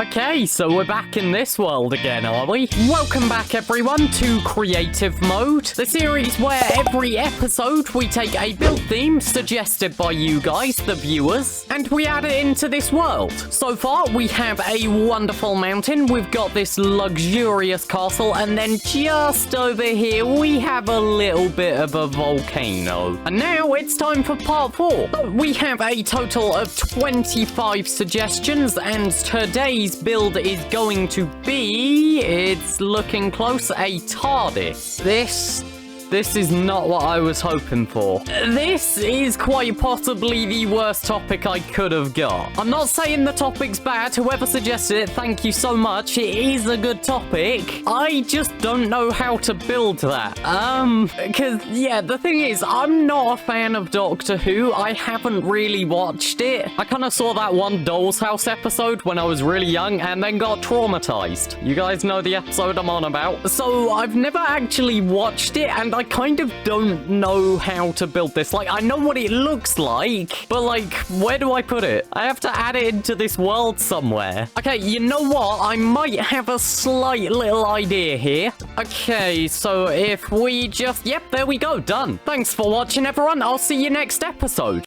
Okay, so we're back in this world again, are we? Welcome back, everyone, to Creative Mode, the series where every episode we take a build theme suggested by you guys, the viewers, and we add it into this world. So far, we have a wonderful mountain, we've got this luxurious castle, and then just over here, we have a little bit of a volcano. And now it's time for part 4. We have a total of 25 suggestions, and today's build is going to be, it's looking close, a Tardis. This is not what I was hoping for. This is quite possibly the worst topic I could have got. I'm not saying the topic's bad. Whoever suggested it, thank you so much. It is a good topic. I just don't know how to build that. Because, yeah, the thing is, I'm not a fan of Doctor Who. I haven't really watched it. I kind of saw that one Doll's House episode when I was really young and then got traumatized. You guys know the episode I'm on about. So I've never actually watched it, and I kind of don't know how to build this. Like, I know what it looks like, but like, where do I put it? I have to add it into this world somewhere. Okay, you know what? I might have a slight little idea here. Okay, so if we just... Yep, there we go. Done. Thanks for watching, everyone. I'll see you next episode.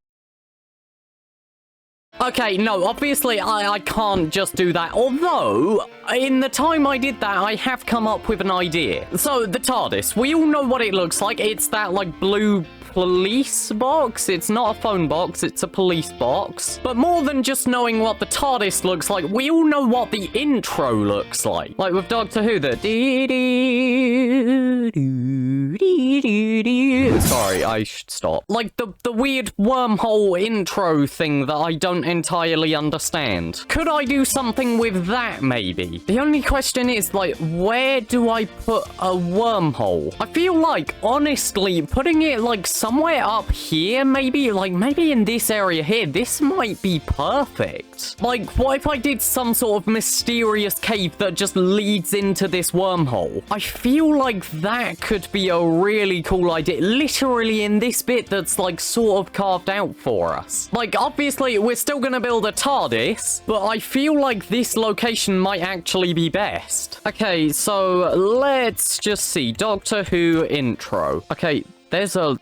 Okay, no, obviously I can't just do that, although, in the time I did that, I have come up with an idea. So, the TARDIS, we all know what it looks like. It's that, like, blue police box. It's not a phone box, it's a police box. But more than just knowing what the TARDIS looks like, we all know what the intro looks like. Like with Doctor Who, the sorry, I should stop. Like the weird wormhole intro thing that I don't entirely understand. Could I do something with that, maybe? The only question is, like, where do I put a wormhole? I feel like, honestly, putting it, like, somewhere up here, maybe? Like, maybe in this area here, this might be perfect. Like, what if I did some sort of mysterious cave that just leads into this wormhole? I feel like that could be a really cool idea. Literally in this bit that's, like, sort of carved out for us. Like, obviously, we're still gonna build a TARDIS, but I feel like this location might actually be best. Okay, so let's just see. Doctor Who intro. Okay, there's a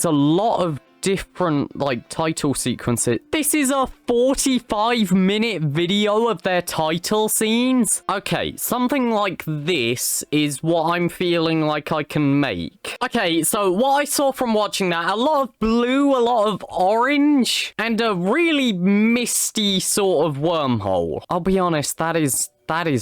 lot of different, like, title sequences. This is a 45-minute video of their title scenes. Okay, something like this is what I'm feeling like I can make. Okay, so what I saw from watching that, a lot of blue, a lot of orange, and a really misty sort of wormhole. I'll be honest, that is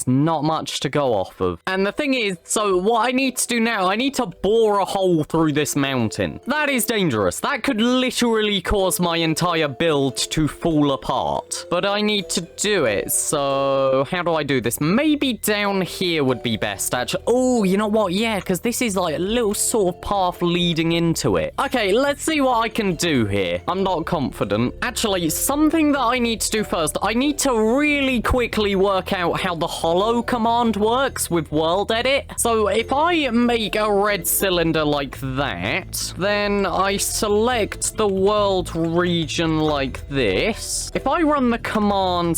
not much to go off of. And the thing is, so what I need to do now, I need to bore a hole through this mountain. That is dangerous. That could literally cause my entire build to fall apart. But I need to do it, so how do I do this? Maybe down here would be best, actually. Oh, you know what? Yeah, because this is like a little sort of path leading into it. Okay, let's see what I can do here. I'm not confident. Actually, something that I need to do first, I need to really quickly work out how the hollow command works with world edit. So if I make a red cylinder like that, then I select the world region like this. If I run the command /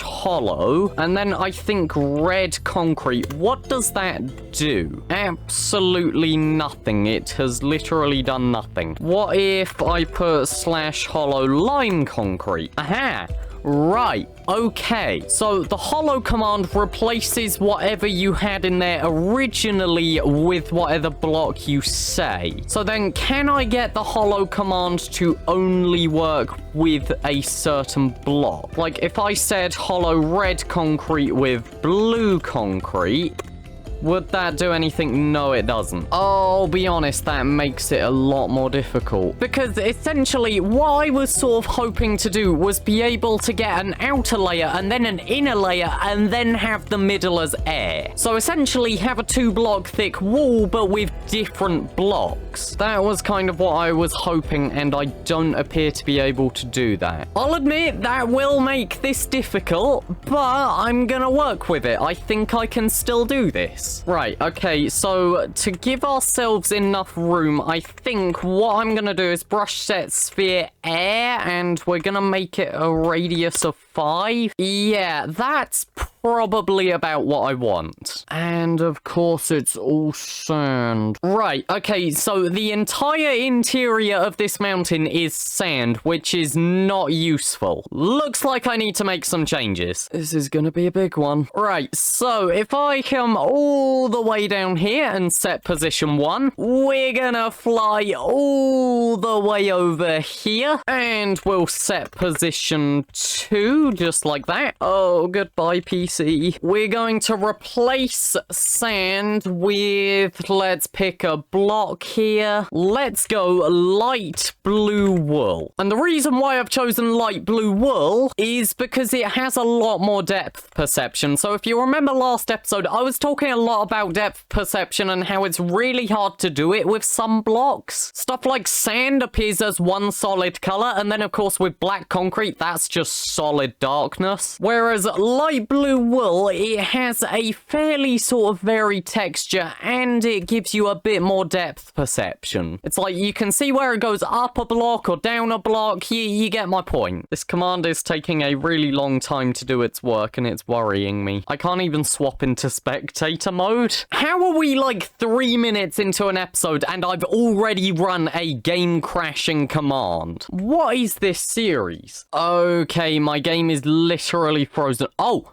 hollow, and then I think red concrete, what does that do? Absolutely nothing. It has literally done nothing. What if I put / hollow lime concrete? Aha! Right, okay. So the hollow command replaces whatever you had in there originally with whatever block you say. So then can I get the hollow command to only work with a certain block? Like if I said hollow red concrete with blue concrete, would that do anything? No, it doesn't. I'll be honest, that makes it a lot more difficult. Because essentially, what I was sort of hoping to do was be able to get an outer layer and then an inner layer and then have the middle as air. So essentially have a 2-block thick wall, but with different blocks. That was kind of what I was hoping, and I don't appear to be able to do that. I'll admit that will make this difficult, but I'm gonna work with it. I think I can still do this. this. Right, okay, so to give ourselves enough room, I think what I'm gonna do is brush set sphere air, and we're gonna make it a radius of 5. Yeah, that's probably about what I want. And of course it's all sand. Right, okay, so the entire interior of this mountain is sand, which is not useful. Looks like I need to make some changes. This is gonna be a big one. Right, so if I come all the way down here and set position 1, we're gonna fly all the way over here, and we'll set position 2, just like that. Oh, goodbye, PC. We're going to replace sand with, let's pick a block here. Let's go light blue wool. And the reason why I've chosen light blue wool is because it has a lot more depth perception. So if you remember last episode, I was talking a lot about depth perception and how it's really hard to do it with some blocks. Stuff like sand appears as one solid color, and then of course with black concrete, that's just solid darkness. Whereas light blue wool, it has a fairly sort of varied texture, and it gives you a bit more depth perception. It's like you can see where it goes up a block or down a block. You get my point. This command is taking a really long time to do its work, and it's worrying me. I can't even swap into spectator mode. How are we like 3 minutes into an episode and I've already run a game crashing command? What is this series? Okay, my game is literally frozen. Oh!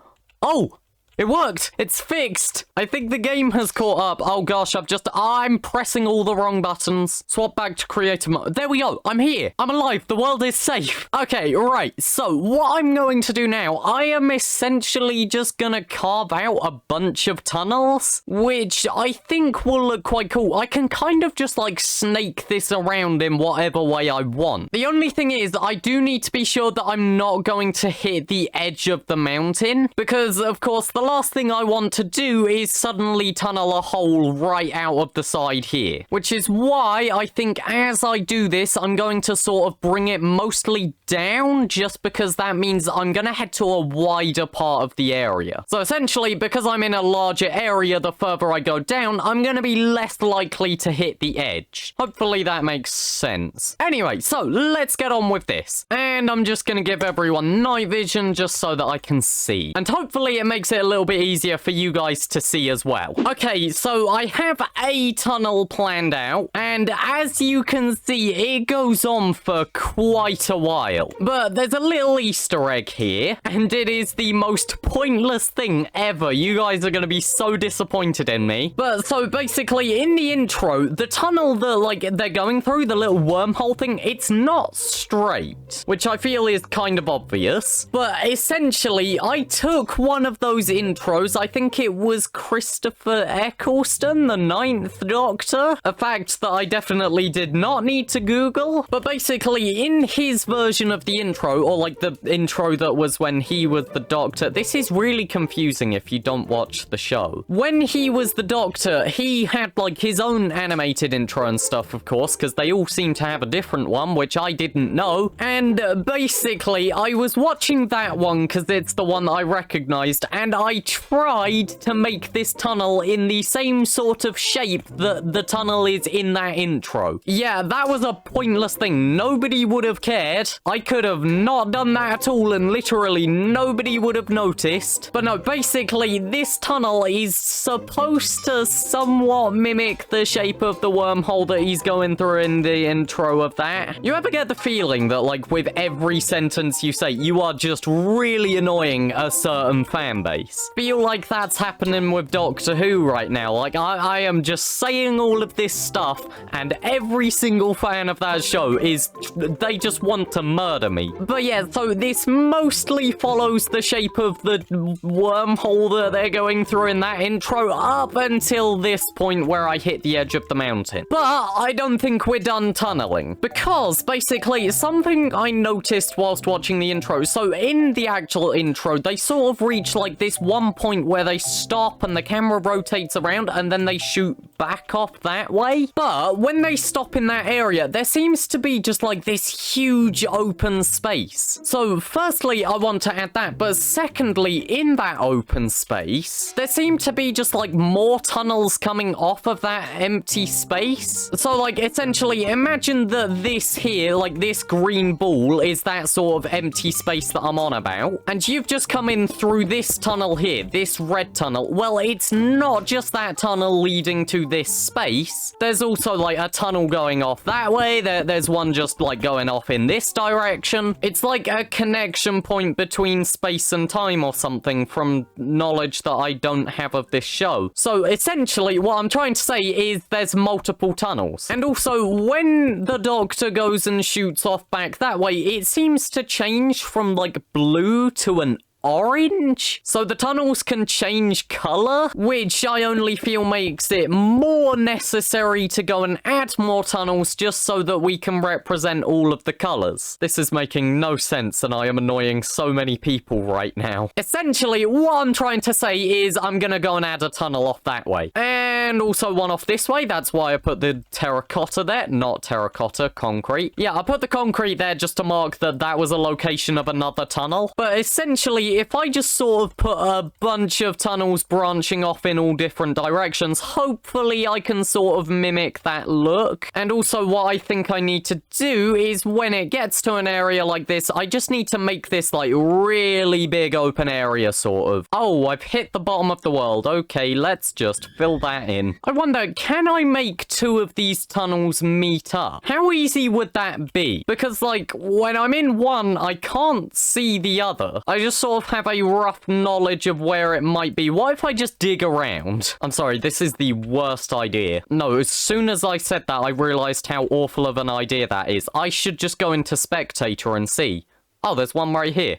It worked! It's fixed! I think the game has caught up. Oh gosh, I'm pressing all the wrong buttons. Swap back to creative mode. There we go! I'm here! I'm alive! The world is safe! Okay, right. So, what I'm going to do now, I am essentially just gonna carve out a bunch of tunnels, which I think will look quite cool. I can kind of just like snake this around in whatever way I want. The only thing is, I do need to be sure that I'm not going to hit the edge of the mountain, because of course the last thing I want to do is suddenly tunnel a hole right out of the side here. Which is why I think as I do this, I'm going to sort of bring it mostly down, just because that means I'm going to head to a wider part of the area. So essentially, because I'm in a larger area, the further I go down, I'm going to be less likely to hit the edge. Hopefully that makes sense. Anyway, so let's get on with this. And I'm just going to give everyone night vision just so that I can see. And hopefully it makes it a little bit easier for you guys to see as well. Okay, so I have a tunnel planned out, and as you can see, it goes on for quite a while. But there's a little Easter egg here, and it is the most pointless thing ever. You guys are going to be so disappointed in me. But so basically, in the intro, the tunnel that like they're going through, the little wormhole thing, it's not straight, which I feel is kind of obvious. But essentially, I took one of those intros, I think it was Christopher Eccleston, the 9th Doctor, a fact that I definitely did not need to Google, but basically in his version of the intro, or like the intro that was when he was the Doctor, this is really confusing if you don't watch the show. When he was the Doctor, he had like his own animated intro and stuff, of course, because they all seem to have a different one, which I didn't know, and basically I was watching that one because it's the one that I recognized, and I tried to make this tunnel in the same sort of shape that the tunnel is in that intro. Yeah, that was a pointless thing. Nobody would have cared. I could have not done that at all, and literally nobody would have noticed. But no, basically, this tunnel is supposed to somewhat mimic the shape of the wormhole that he's going through in the intro of that. You ever get the feeling that, like, with every sentence you say, you are just really annoying a certain fan base? Feel like that's happening with Doctor Who right now. Like, I am just saying all of this stuff, and every single fan of that show is, they just want to murder me. But yeah, so this mostly follows the shape of the wormhole that they're going through in that intro up until this point where I hit the edge of the mountain. But I don't think we're done tunneling, because basically something I noticed whilst watching the intro, so in the actual intro, they sort of reach like this one point where they stop and the camera rotates around and then they shoot back off that way. But when they stop in that area, there seems to be just like this huge open space. So firstly, I want to add that, but secondly, in that open space, there seem to be just like more tunnels coming off of that empty space. So like essentially imagine that this here, like this green ball, is that sort of empty space that I'm on about, and you've just come in through this tunnel here, this red tunnel. Well, it's not just that tunnel leading to this space. There's also like a tunnel going off that way. There's one just like going off in this direction. It's like a connection point between space and time or something, from knowledge that I don't have of this show. So essentially what I'm trying to say is there's multiple tunnels. And also when the Doctor goes and shoots off back that way, it seems to change from like blue to an orange. So the tunnels can change color, which I only feel makes it more necessary to go and add more tunnels just so that we can represent all of the colors. This is making no sense and I am annoying so many people right now. Essentially, what I'm trying to say is I'm gonna go and add a tunnel off that way. And also one off this way. That's why I put the terracotta there. Not terracotta, concrete. Yeah, I put the concrete there just to mark that that was a location of another tunnel. But essentially, if I just sort of put a bunch of tunnels branching off in all different directions, hopefully I can sort of mimic that look. And also what I think I need to do is when it gets to an area like this, I just need to make this like really big open area sort of. Oh, I've hit the bottom of the world. Okay, let's just fill that in. I wonder, can I make two of these tunnels meet up? How easy would that be? Because like when I'm in one, I can't see the other. I just sort of have a rough knowledge of where it might be. What if I just dig around? I'm sorry, this is the worst idea. No, as soon as I said that, I realized how awful of an idea that is. I should just go into Spectator and see. Oh, there's one right here.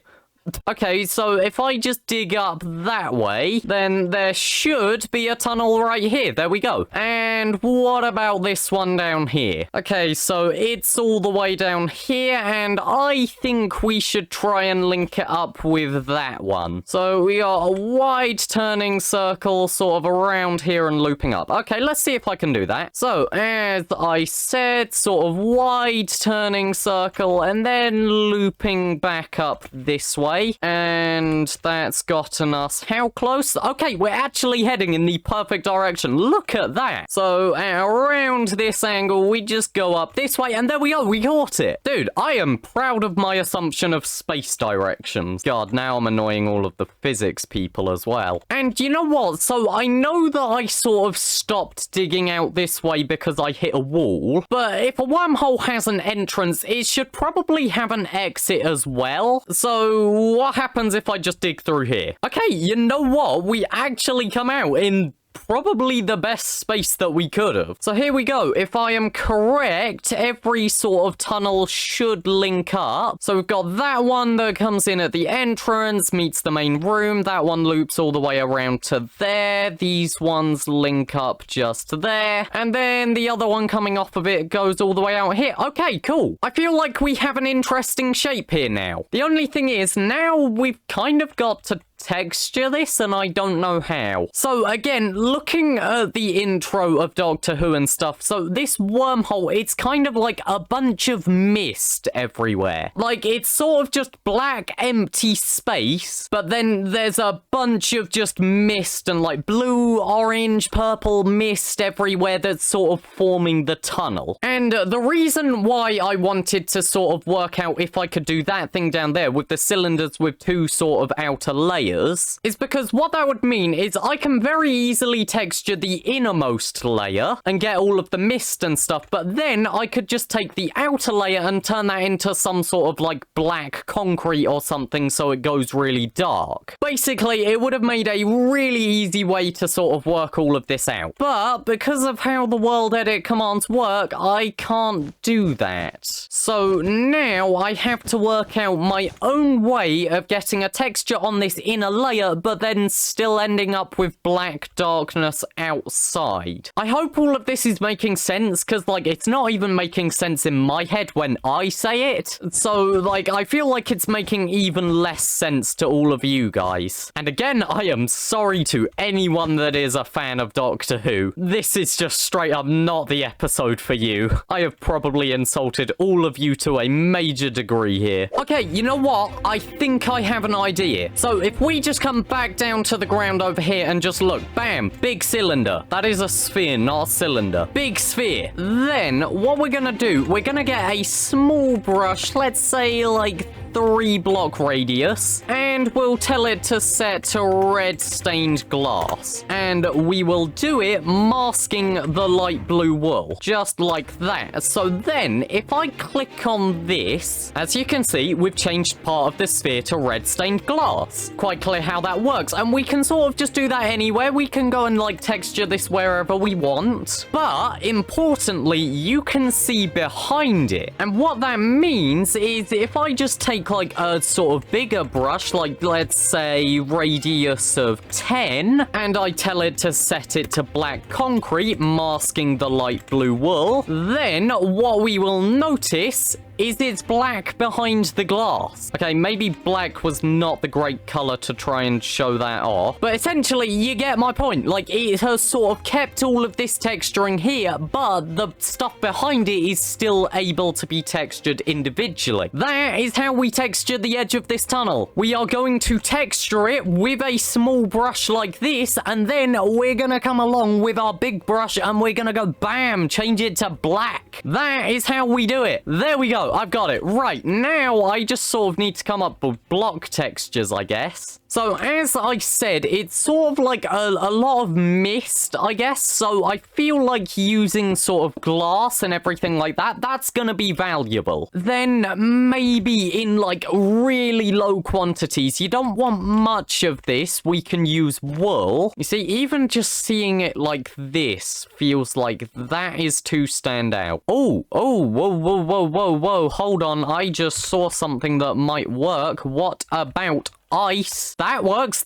Okay, so if I just dig up that way, then there should be a tunnel right here. There we go. And what about this one down here? Okay, so it's all the way down here, and I think we should try and link it up with that one. So we got a wide turning circle sort of around here and looping up. Okay, let's see if I can do that. So, as I said, sort of wide turning circle, and then looping back up this way. And that's gotten us how close? Okay, we're actually heading in the perfect direction. Look at that. So around this angle, we just go up this way, and there we go. We got it. Dude, I am proud of my assumption of space directions. God, now I'm annoying all of the physics people as well. And you know what? So I know that I sort of stopped digging out this way because I hit a wall, but if a wormhole has an entrance, it should probably have an exit as well. So what happens if I just dig through here? Okay, you know what? We actually come out in probably the best space that we could have. So here we go. If I am correct, every sort of tunnel should link up. So we've got that one that comes in at the entrance, meets the main room. That one loops all the way around to there. These ones link up just there. And then the other one coming off of it goes all the way out here. Okay, cool. I feel like we have an interesting shape here now. The only thing is, now we've kind of got to texture this, and I don't know how. So again, looking at the intro of Doctor Who and stuff, so this wormhole, it's kind of like a bunch of mist everywhere. Like, it's sort of just black, empty space, but then there's a bunch of just mist and like blue, orange, purple mist everywhere that's sort of forming the tunnel. And the reason why I wanted to sort of work out if I could do that thing down there with the cylinders with two sort of outer layers is because what that would mean is I can very easily texture the innermost layer and get all of the mist and stuff, but then I could just take the outer layer and turn that into some sort of like black concrete or something so it goes really dark. Basically, it would have made a really easy way to sort of work all of this out. But because of how the world edit commands work, I can't do that. So now I have to work out my own way of getting a texture on this inner layer, but then still ending up with black darkness outside. I hope all of this is making sense, because, like, it's not even making sense in my head when I say it. So, like, I feel like it's making even less sense to all of you guys. And again, I am sorry to anyone that is a fan of Doctor Who. This is just straight up not the episode for you. I have probably insulted all of you to a major degree here. Okay, you know what? I think I have an idea. So if we just come back down to the ground over here and just look, bam, big cylinder. That is a sphere, not a cylinder. Big sphere. Then what we're gonna do, we're gonna get a small brush, let's say like 3 block radius, and we'll tell it to set to red stained glass, and we will do it masking the light blue wool, just like that. So then if I click on this, as you can see, we've changed part of the sphere to red stained glass. Quite clear how that works, and we can sort of just do that anywhere. We can go and like texture this wherever we want, but importantly, you can see behind it. And what that means is if I just take like a sort of bigger brush, like let's say radius of 10, and I tell it to set it to black concrete, masking the light blue wool, then what we will notice is it's black behind the glass. Okay, maybe black was not the great color to try and show that off, but essentially you get my point. Like, it has sort of kept all of this texturing here, but the stuff behind it is still able to be textured individually. That is how we texture the edge of this tunnel. We are going to texture it with a small brush like this, and then we're gonna come along with our big brush and we're gonna go bam, change it to black. That is how we do it. There we go. I've got it. Right, now I just sort of need to come up with block textures, I guess. So, as I said, it's sort of like a lot of mist, I guess. So, I feel like using sort of glass and everything like that, that's gonna be valuable. Then, maybe in, like, really low quantities, you don't want much of this, we can use wool. You see, even just seeing it like this feels like that is too stand out. Oh, whoa, hold on. I just saw something that might work. What about ice? That works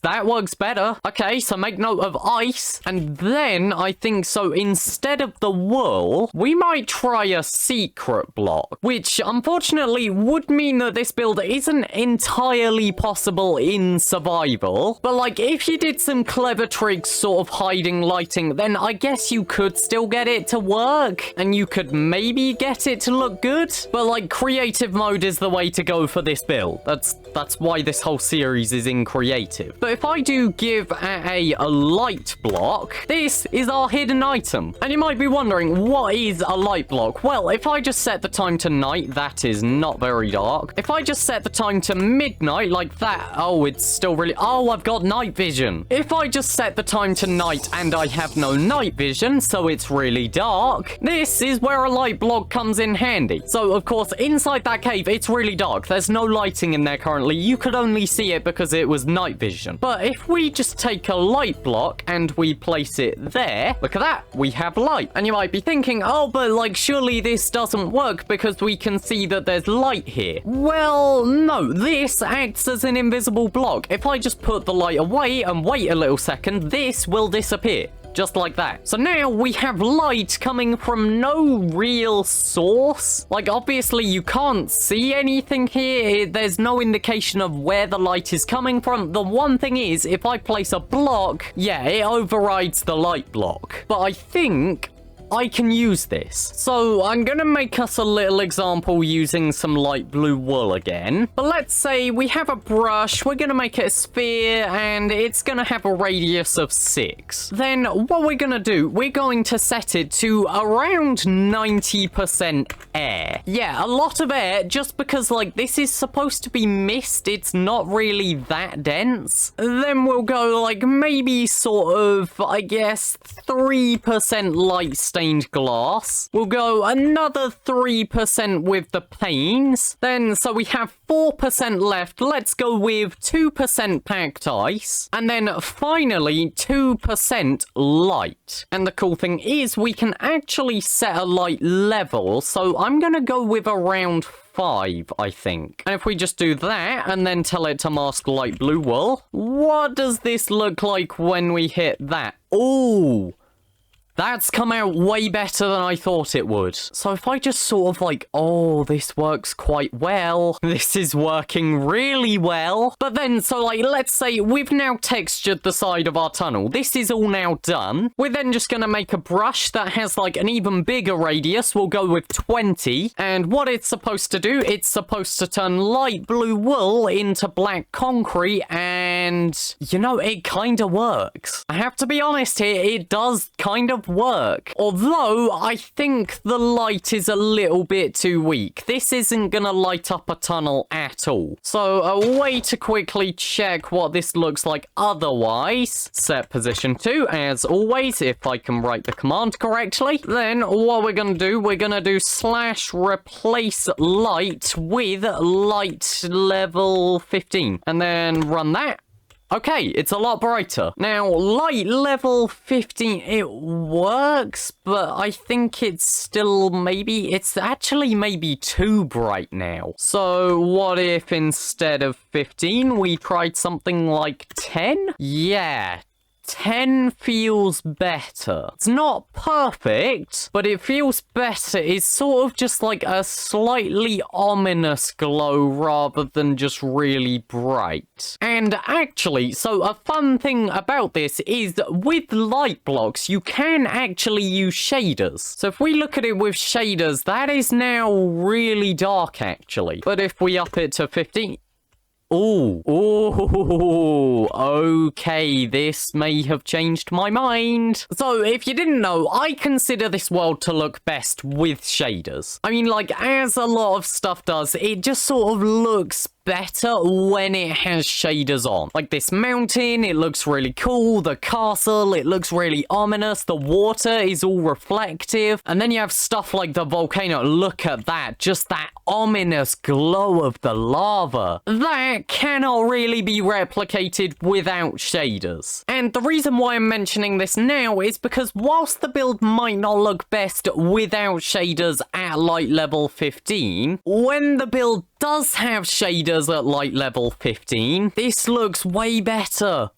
better. Okay, so make note of ice. And then I think so instead of the wool, we might try a secret block, which unfortunately would mean that this build isn't entirely possible in survival. But like, if you did some clever tricks sort of hiding lighting, then I guess you could still get it to work, and you could maybe get it to look good. But like, creative mode is the way to go for this build. That's why this whole series is in creative. But if I do give a light block, this is our hidden item. And you might be wondering, what is a light block? Well, if I just set the time to night, that is not very dark. If I just set the time to midnight like that, oh, it's still really, oh, I've got night vision. If I just set the time to night and I have no night vision, so it's really dark, this is where a light block comes in handy. So of course, inside that cave, it's really dark. There's no lighting in there currently. You could only see it because it was night vision. But if we just take a light block and we place it there, look at that, we have light. And you might be thinking, oh, but like, surely this doesn't work because we can see that there's light here. Well, no, this acts as an invisible block. If I just put the light away and wait a little second, this will disappear. Just like that. So now we have light coming from no real source. Like, obviously you can't see anything here. There's no indication of where the light is coming from. The one thing is, if I place a block, yeah, it overrides the light block. But I think I can use this. So I'm gonna make us a little example using some light blue wool again. But let's say we have a brush, we're gonna make it a sphere, and it's gonna have a radius of 6. Then what we're gonna do, we're going to set it to around 90% air. Yeah, a lot of air, just because like this is supposed to be mist, it's not really that dense. Then we'll go like maybe sort of, I guess, 3% light state stained glass. We'll go another 3% with the panes. Then, so we have 4% left. Let's go with 2% packed ice. And then finally, 2% light. And the cool thing is we can actually set a light level. So I'm going to go with around 5, I think. And if we just do that and then tell it to mask light blue wool, what does this look like when we hit that? Ooh. That's come out way better than I thought it would. So if I just sort of like, oh, this works quite well. This is working really well. But then, so like, let's say we've now textured the side of our tunnel. This is all now done. We're then just going to make a brush that has like an even bigger radius. We'll go with 20. And what it's supposed to do, it's supposed to turn light blue wool into black concrete. And, you know, it kind of works. I have to be honest here, it does kind of work. Although, I think the light is a little bit too weak. This isn't gonna light up a tunnel at all. So, a way to quickly check what this looks like otherwise. Set position 2, as always, if I can write the command correctly. Then, what we're gonna do, / replace light with light level 15. And then run that. Okay, it's a lot brighter. Now, light level 15, it works, but I think it's still it's actually maybe too bright now. So, what if instead of 15, we tried something like 10? Yeah. 10 feels better. It's not perfect, but it feels better. It's sort of just like a slightly ominous glow rather than just really bright. And actually, so a fun thing about this is that with light blocks, you can actually use shaders. So if we look at it with shaders, that is now really dark actually. But if we up it to 15... Ooh, okay, this may have changed my mind. So, if you didn't know, I consider this world to look best with shaders. I mean, like, as a lot of stuff does, it just sort of looks better when it has shaders on. Like this mountain, it looks really cool. The castle, it looks really ominous. The water is all reflective. And then you have stuff like the volcano. Look at that. Just that ominous glow of the lava. That cannot really be replicated without shaders. And the reason why I'm mentioning this now is because whilst the build might not look best without shaders at light level 15, when the build does have shaders at light level 15, this looks way better.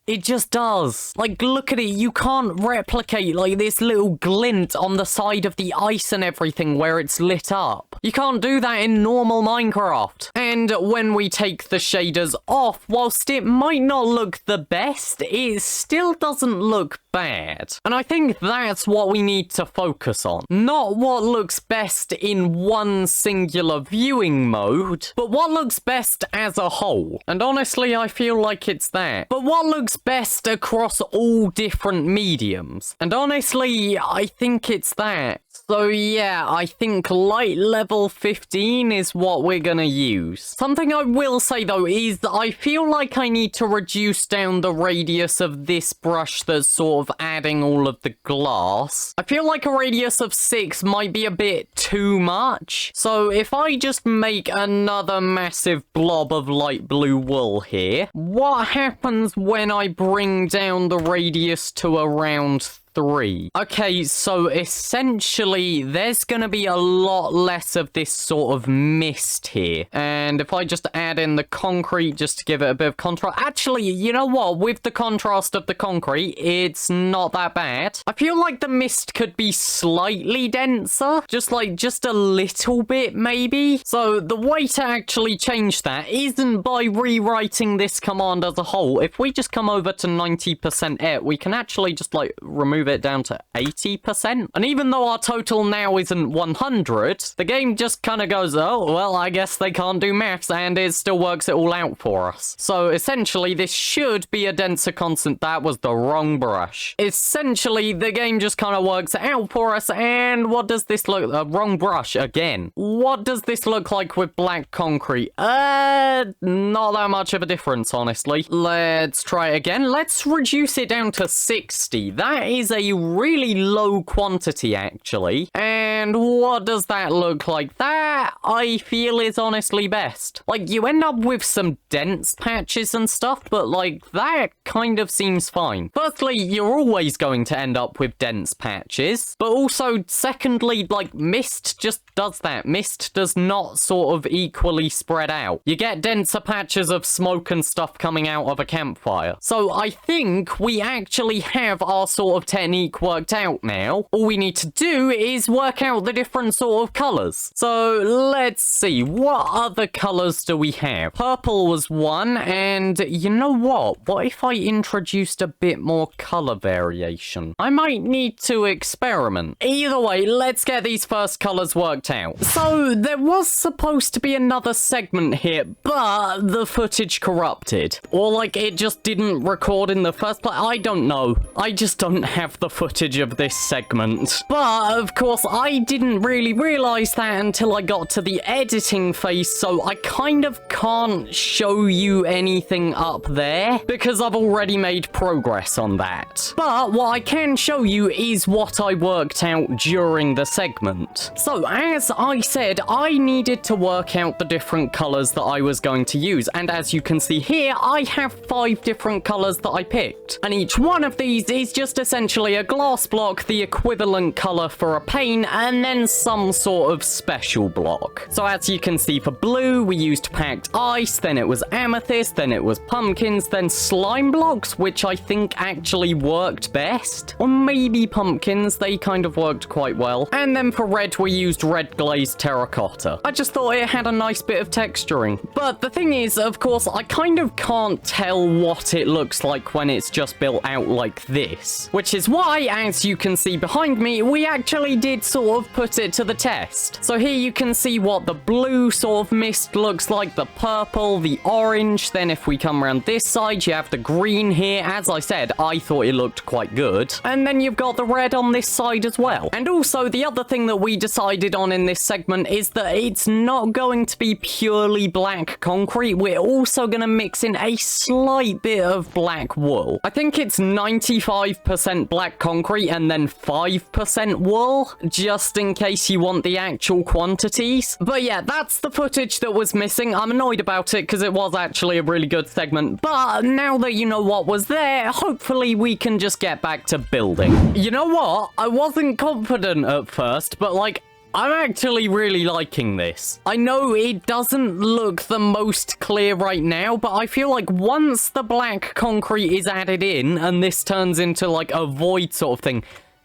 It just does. Like, look at it. You can't replicate, like, this little glint on the side of the ice and everything where it's lit up. You can't do that in normal Minecraft. And when we take the shaders off, whilst it might not look the best, it still doesn't look bad. And I think that's what we need to focus on. Not what looks best in one singular viewing mode, but what looks best as a whole. And honestly, I feel like it's that. But what looks best across all different mediums. And honestly, I think it's that. So yeah, I think light level 15 is what we're gonna use. Something I will say though is that I feel like I need to reduce down the radius of this brush that's sort of adding all of the glass. I feel like a radius of 6 might be a bit too much. So if I just make another massive blob of light blue wool here, what happens when I bring down the radius to around 3? Okay, so essentially there's gonna be a lot less of this sort of mist here. And if I just add in the concrete just to give it a bit of contrast, actually, you know what, with the contrast of the concrete, it's not that bad. I feel like the mist could be slightly denser, just a little bit maybe. So the way to actually change that isn't by rewriting this command as a whole. If we just come over to 90% it, we can actually just like remove it down to 80%. And even though our total now isn't 100, the game just kind of goes, oh, well, I guess they can't do maths, and it still works it all out for us. So essentially, this should be a denser constant. That was the wrong brush. Essentially, the game just kind of works it out for us, and what does this look... wrong brush again. What does this look like with black concrete? Not that much of a difference, honestly. Let's try it again. Let's reduce it down to 60. That is is a really low quantity, actually. And what does that look like? That, I feel, is honestly best. Like, you end up with some dense patches and stuff, but, like, that kind of seems fine. Firstly, you're always going to end up with dense patches, but also, secondly, like, mist just does that. Mist does not sort of equally spread out. You get denser patches of smoke and stuff coming out of a campfire. So I think we actually have our sort of technique worked out now. All we need to do is work out the different sort of colors. So let's see, what other colors do we have? Purple was one, and you know what? What if I introduced a bit more color variation? I might need to experiment. Either way, let's get these first colors worked out. So there was supposed to be another segment here, but the footage corrupted. Or like it just didn't record in the first place. I don't know. I just don't have the footage of this segment. But of course, I didn't really realize that until I got to the editing phase, so I kind of can't show you anything up there because I've already made progress on that. But what I can show you is what I worked out during the segment. So as I said, I needed to work out the different colors that I was going to use, and as you can see here, I have 5 different colors that I picked, and each one of these is just essentially a glass block, the equivalent color for a pane, and then some sort of special block. So as you can see, for blue we used packed ice, then it was amethyst, then it was pumpkins, then slime blocks, which I think actually worked best, or maybe pumpkins, they kind of worked quite well, and then for red we used red glazed terracotta. I just thought it had a nice bit of texturing. But the thing is, of course, I kind of can't tell what it looks like when it's just built out like this, which is why, as you can see behind me, we actually did sort of put it to the test. So here you can see what the blue sort of mist looks like, the purple, the orange, then if we come around this side, you have the green here. As I said, I thought it looked quite good. And then you've got the red on this side as well. And also, the other thing that we decided on in this segment is that it's not going to be purely black concrete. We're also going to mix in a slight bit of black wool. I think it's 95% black concrete and then 5% wool, just in case you want the actual quantities. But yeah, that's the footage that was missing. I'm annoyed about it because it was actually a really good segment. But now that you know what was there, hopefully we can just get back to building. You know what? I wasn't confident at first, but like, I'm actually really liking this. I know it doesn't look the most clear right now, but I feel like once the black concrete is added in and this turns into like a void sort of thing,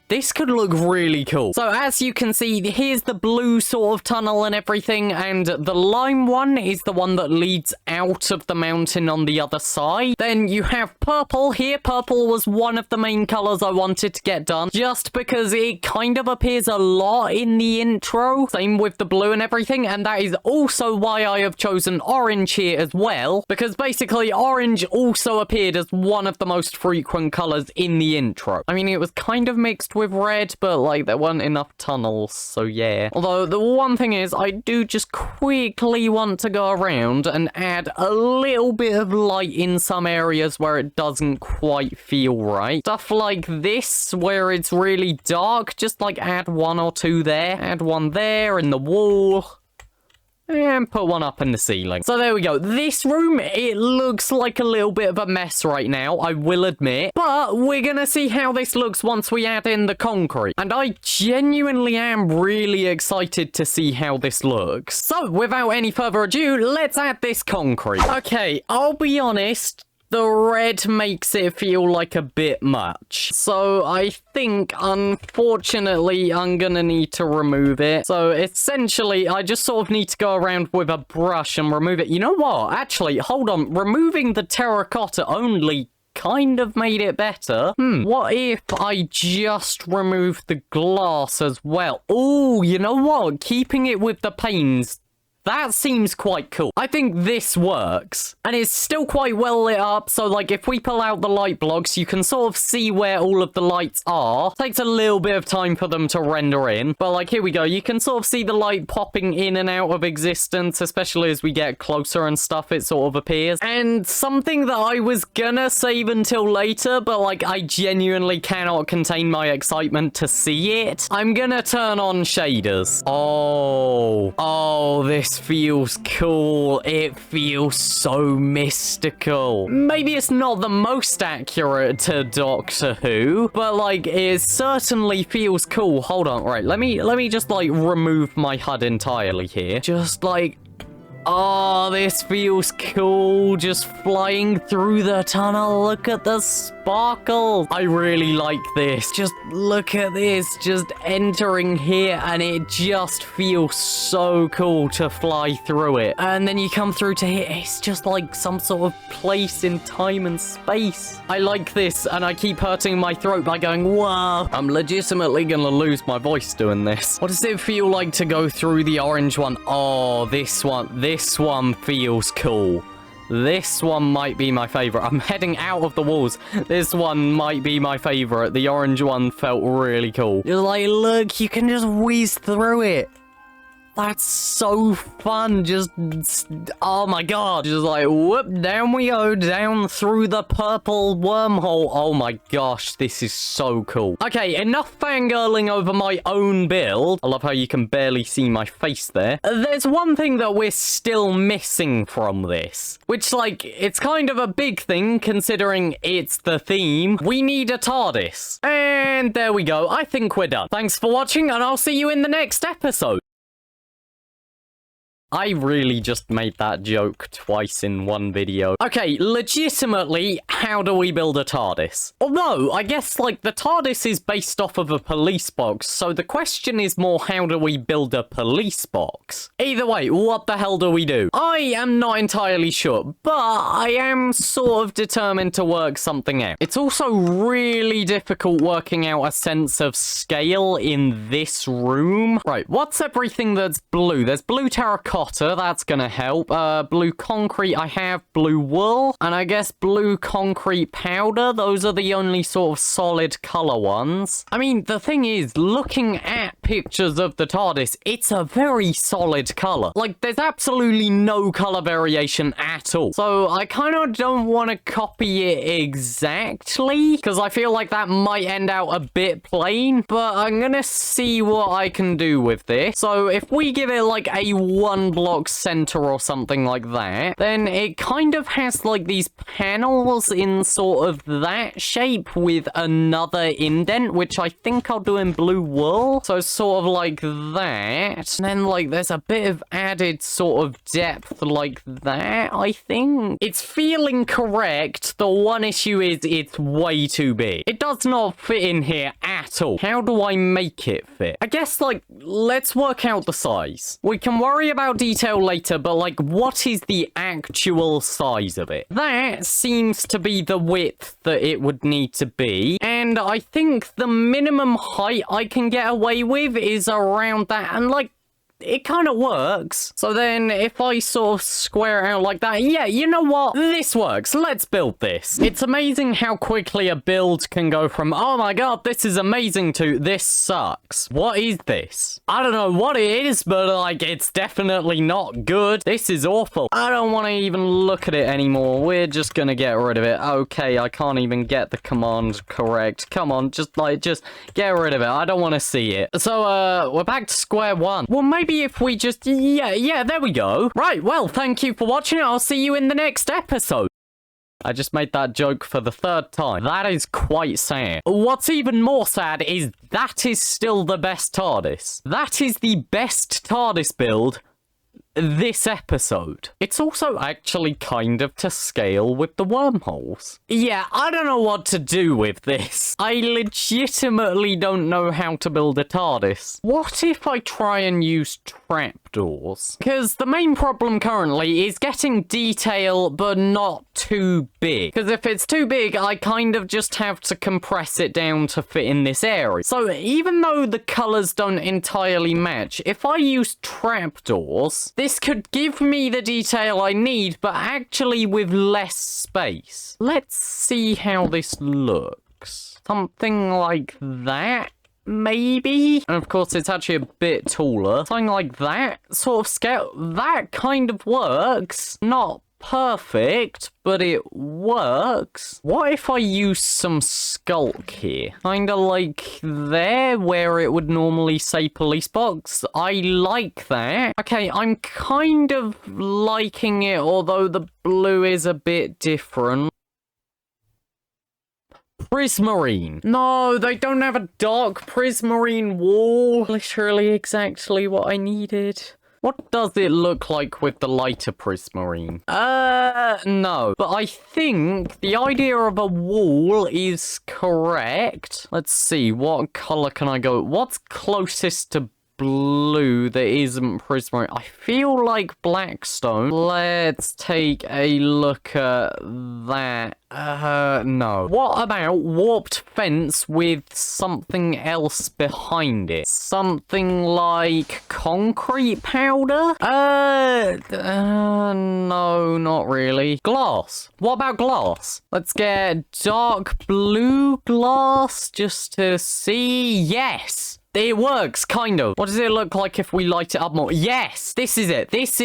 this could look really cool. So as you can see, here's the blue sort of tunnel and everything, and the lime one is the one that leads out of the mountain on the other side. Then you have purple here. Purple was one of the main colors I wanted to get done, just because it kind of appears a lot in the intro. Same with the blue and everything, and that is also why I have chosen orange here as well, because basically orange also appeared as one of the most frequent colors in the intro. I mean, it was kind of mixed with red, but like there weren't enough tunnels, so yeah. Although the one thing is, I do just quickly want to go around and add a little bit of light in some areas where it doesn't quite feel right. Stuff like this, where it's really dark, just like add 1 or 2 there, add 1 there in the wall, and put 1 up in the ceiling. So there we go. This room, it looks like a little bit of a mess right now, I will admit. But we're gonna see how this looks once we add in the concrete. And I genuinely am really excited to see how this looks. So without any further ado, let's add this concrete. Okay, I'll be honest, the red makes it feel like a bit much. So I think, unfortunately, I'm gonna need to remove it. So essentially, I just sort of need to go around with a brush and remove it. You know what? Actually, hold on. Removing the terracotta only kind of made it better. What if I just remove the glass as well? Oh, you know what? Keeping it with the panes That seems quite cool. I think this works. And it's still quite well lit up, so like if we pull out the light blocks, you can sort of see where all of the lights are. Takes a little bit of time for them to render in, but like here we go. You can sort of see the light popping in and out of existence, especially as we get closer and stuff, it sort of appears. And something that I was gonna save until later, but like I genuinely cannot contain my excitement to see it. I'm gonna turn on shaders. Oh, this feels cool. It feels so mystical. Maybe it's not the most accurate to Doctor Who, but like it certainly feels cool. Hold on, right, let me just like remove my HUD entirely here. Just like, oh, this feels cool. Just flying through the tunnel. Look at the sparkle. I really like this. Just look at this. Just entering here, and it just feels so cool to fly through it. And then you come through to here. It's just like some sort of place in time and space. I like this, and I keep hurting my throat by going, whoa. I'm legitimately gonna lose my voice doing this. What does it feel like to go through the orange one? Oh, this one feels cool. This one might be my favorite. I'm heading out of the walls. This one might be my favorite. The orange one felt really cool. Just like, look, you can just whiz through it. That's so fun. Just, oh my god. Just like, whoop, down we go, down through the purple wormhole. Oh my gosh, this is so cool. Okay, enough fangirling over my own build. I love how you can barely see my face there. There's one thing that we're still missing from this, which, like, it's kind of a big thing considering it's the theme. We need a TARDIS. And there we go. I think we're done. Thanks for watching, and I'll see you in the next episode. I really just made that joke twice in one video. Okay, legitimately, how do we build a TARDIS? Although, I guess, like, the TARDIS is based off of a police box, so the question is more, how do we build a police box? Either way, what the hell do we do? I am not entirely sure, but I am sort of determined to work something out. It's also really difficult working out a sense of scale in this room. Right, what's everything that's blue? There's blue terracotta. That's gonna help. Blue concrete, I have blue wool, and I guess blue concrete powder. Those are the only sort of solid color ones. I mean, the thing is, looking at pictures of the TARDIS, it's a very solid color. Like, there's absolutely no color variation at all. So I kind of don't want to copy it exactly, because I feel like that might end out a bit plain, but I'm gonna see what I can do with this. So if we give it like a one block center or something like that, then it kind of has like these panels in sort of that shape with another indent, which I think I'll do in blue wool. So sort of like that. And then like there's a bit of added sort of depth like that, I think. It's feeling correct. The one issue is it's way too big. It does not fit in here at all. How do I make it fit? I guess like, let's work out the size. We can worry about detail later, but like, what is the actual size of it? That seems to be the width that it would need to be, and I think the minimum height I can get away with is around that, and like, it kind of works. So then if I sort of square it out like that, yeah, you know what? This works. Let's build this. It's amazing how quickly a build can go from, oh my god, this is amazing, to this sucks. What is this? I don't know what it is, but like, it's definitely not good. This is awful. I don't want to even look at it anymore. We're just gonna get rid of it. Okay, I can't even get the command correct. Come on, just get rid of it. I don't want to see it. So, we're back to square one. Well, maybe if we just, yeah, there we go. Right, well, thank you for watching. I'll see you in the next episode. I just made that joke for the third time. That is quite sad. What's even more sad is that is still the best TARDIS. That is the best TARDIS build this episode. It's also actually kind of to scale with the wormholes. Yeah, I don't know what to do with this. I legitimately don't know how to build a TARDIS. What if I try and use trapdoors? Because the main problem currently is getting detail, but not too big. Because if it's too big, I kind of just have to compress it down to fit in this area. So even though the colors don't entirely match, if I use trapdoors, this could give me the detail I need, but actually with less space. Let's see how this looks. Something like that. Maybe? And of course, it's actually a bit taller. Something like that sort of scale. That kind of works. Not perfect, but it works. What if I use some sculk here? Kind of like there, where it would normally say police box. I like that. Okay, I'm kind of liking it, although the blue is a bit different. Prismarine. No, they don't have a dark prismarine wall. Literally exactly what I needed. What does it look like with the lighter prismarine? No. But I think the idea of a wall is correct. Let's see, what color can I go? What's closest to blue that isn't prismarine? I feel like blackstone. Let's take a look at that. No. What about warped fence with something else behind it? Something like concrete powder? No, not really. Glass. What about glass? Let's get dark blue glass just to see. Yes. It works, kind of. What does it look like if we light it up more? Yes, this is it. This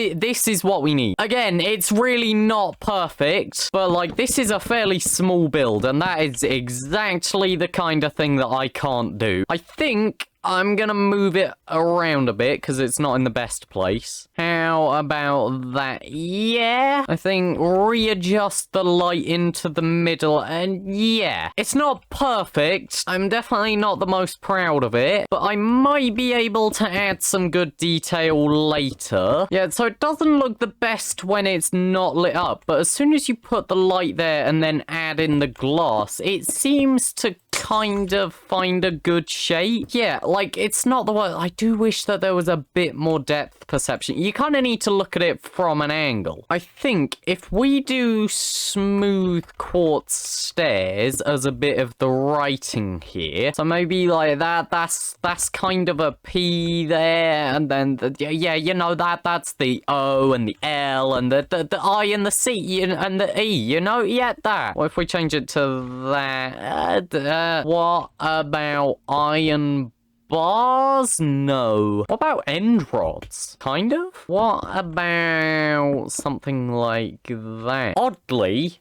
is what we need. Again, it's really not perfect, but like this is a fairly small build, and that is exactly the kind of thing that I can't do. I think I'm gonna move it around a bit because it's not in the best place. How about that? Yeah, I think readjust the light into the middle, and yeah, it's not perfect. I'm definitely not the most proud of it, but I might be able to add some good detail later. Yeah, so it doesn't look the best when it's not lit up, but as soon as you put the light there and then add in the glass, it seems to kind of find a good shape. Yeah, like it's not the one. I do wish that there was a bit more depth perception. You kind of need to look at it from an angle. I think if we do smooth quartz stairs as a bit of the writing here, so maybe like that's kind of a P there, and then yeah, you know, that's the O and the L and the I and the C and the E, you know, yeah, that. What if we change it to that? What about iron bars? No. What about end rods? Kind of? What about something like that? Oddly,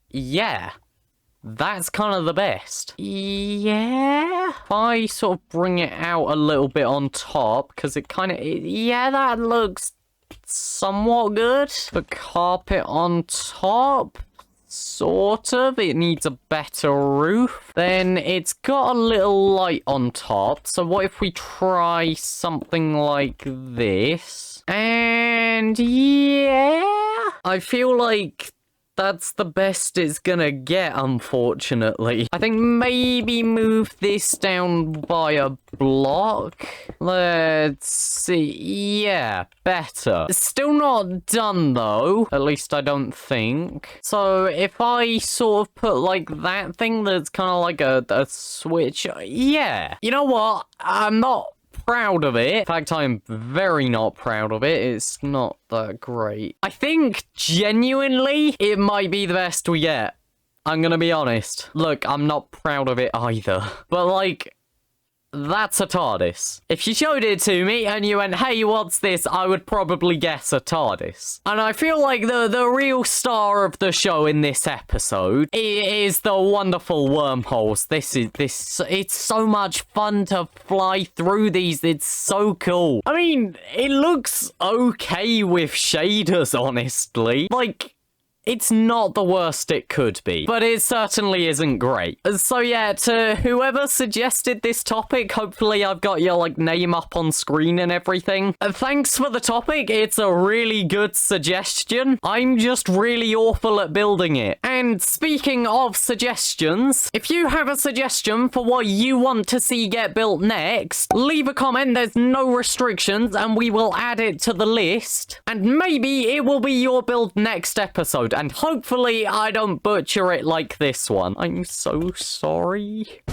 yeah. That's kind of the best. Yeah. If I sort of bring it out a little bit on top, because it kind of, yeah, that looks somewhat good. The carpet on top, sort of. It needs a better roof. Then it's got a little light on top. So what if we try something like this? And yeah, I feel like that's the best it's gonna get, unfortunately. I think maybe move this down by a block. Let's see. Yeah, better. It's still not done, though. At least I don't think. So if I sort of put, like, that thing that's kind of like a switch. Yeah. You know what? I'm not proud of it. In fact, I'm very not proud of it. It's not that great. I think, genuinely, it might be the best we get. I'm gonna be honest. Look, I'm not proud of it either. But, like, that's a Tardis. If you showed it to me and you went, hey, what's this? I would probably guess a Tardis. And I feel like the real star of the show in this episode is the wonderful wormholes. It's so much fun to fly through these. It's so cool. I mean, it looks okay with shaders, honestly. Like, it's not the worst it could be, but it certainly isn't great. So yeah, to whoever suggested this topic, hopefully I've got your, like, name up on screen and everything. Thanks for the topic, it's a really good suggestion. I'm just really awful at building it. And And speaking of suggestions, if you have a suggestion for what you want to see get built next, leave a comment. There's no restrictions, and we will add it to the list. And maybe it will be your build next episode, and hopefully I don't butcher it like this one. I'm so sorry.